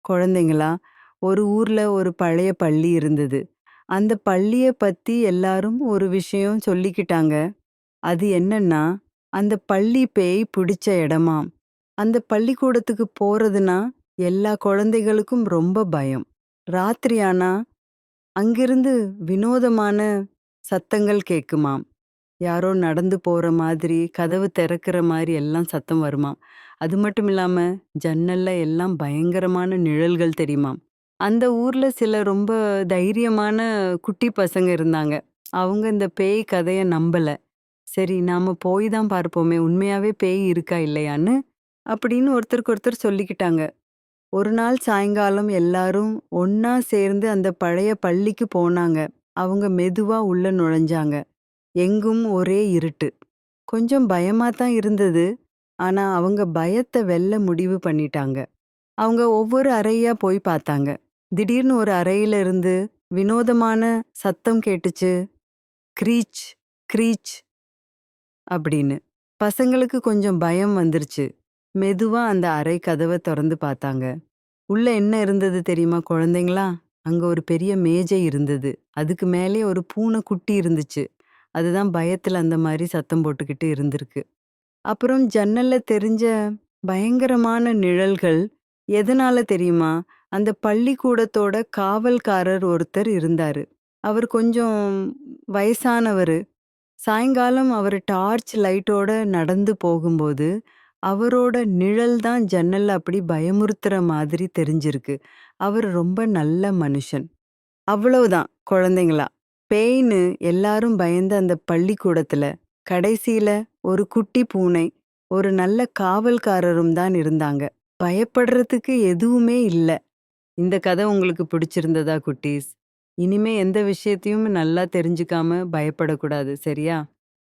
குழந்தைங்களா, ஒரு ஊர்ல ஒரு பழைய பள்ளி இருந்தது. அந்த பள்ளிய பத்தி எல்லாரும் ஒரு விஷயம் சொல்லிக்கிட்டாங்க. அது என்னன்னா, அந்த பள்ளி பேய் பிடிச்ச இடமாம். அந்த பள்ளிக்கூடத்துக்கு போறதுனா, எல்லா குழந்தைகளுக்கும் ரொம்ப பயம். ராத்திரி ஆனா, அங்கிருந்து வினோதமான சத்தங்கள் கேக்குமாம். யாரோ நடந்து போற மாதிரி, கதவு திறக்கிற மாரி எல்லாம் சத்தம் வருமாம். அது மட்டும் இல்லாம, ஜன்னல்ல எல்லாம் பயங்கரமான நிழல்கள் தெரியுமாம். அந்த ஊர்ல சில ரொம்ப தைரியமான குட்டி பசங்க இருந்தாங்க. அவங்க இந்த பேய் கதைய நம்பல. சரி நாம போய் தான் பார்ப்போமே, உண்மையாவே பேய் இருக்கா இல்லையான்னு, அப்படின்னு ஒருத்தருக்கு ஒருத்தர் சொல்லிக்கிட்டாங்க. ஒரு நாள் சாயங்காலம் எல்லாரும் ஒண்ணா சேர்ந்து அந்த பழைய பள்ளிக்கு போனாங்க. அவங்க மெதுவா உள்ள நுழைஞ்சாங்க. எங்கும் ஒரே இருட்டு. கொஞ்சம் பயமா தான் இருந்தது. ஆனா, அவங்க பயத்த வெல்ல முடிவு பண்ணிட்டாங்க. அவங்க ஒவ்வொரு அறையா போய் பார்த்தாங்க. திடீர்னு ஒரு அறையில இருந்து வினோதமான சத்தம் கேட்டுச்சு. "க்ரீச், க்ரீச்" அப்படின்னு. பசங்களுக்கு கொஞ்சம் பயம் வந்துருச்சு. மெதுவா அந்த அறை கதவ தொறந்து பார்த்தாங்க. உள்ள என்ன இருந்தது தெரியுமா குழந்தைங்களா? அங்க ஒரு பெரிய மேஜை இருந்தது. அதுக்கு மேலே ஒரு பூனை குட்டி இருந்துச்சு. அதுதான் பயத்துல அந்த மாரி சத்தம் போட்டுக்கிட்டு இருந்திருக்கு. அப்புறம் ஜன்னல்ல தெரிஞ்ச பயங்கரமான நிழல்கள் எதனால தெரியுமா? அந்த பள்ளிக்கூடத்தோட காவல்காரர் ஒருத்தர் இருந்தாரு. அவர் கொஞ்சம் வயசானவரு. சாயங்காலம் அவரு டார்ச் லைட்டோட நடந்து போகும்போது, அவரோட நிழல் தான் ஜன்னல்ல அப்படி பயமுறுத்துற மாதிரி தெரிஞ்சிருக்கு. அவரு ரொம்ப நல்ல மனுஷன். அவ்வளவுதான் குழந்தைங்களா. பேய்ன்னு எல்லாரும் பயந்த அந்த பள்ளிக்கூடத்துல, கடைசியில ஒரு குட்டி பூனை, ஒரு நல்ல காவல்காரரும் தான் இருந்தாங்க. பயப்படுறதுக்கு எதுவுமே இல்ல. இந்த கதை உங்களுக்கு பிடிச்சிருந்ததா குட்டீஸ்? இனிமே எந்த விஷயத்தையும் நல்லா தெரிஞ்சுக்காம பயப்படக்கூடாது. சரியா?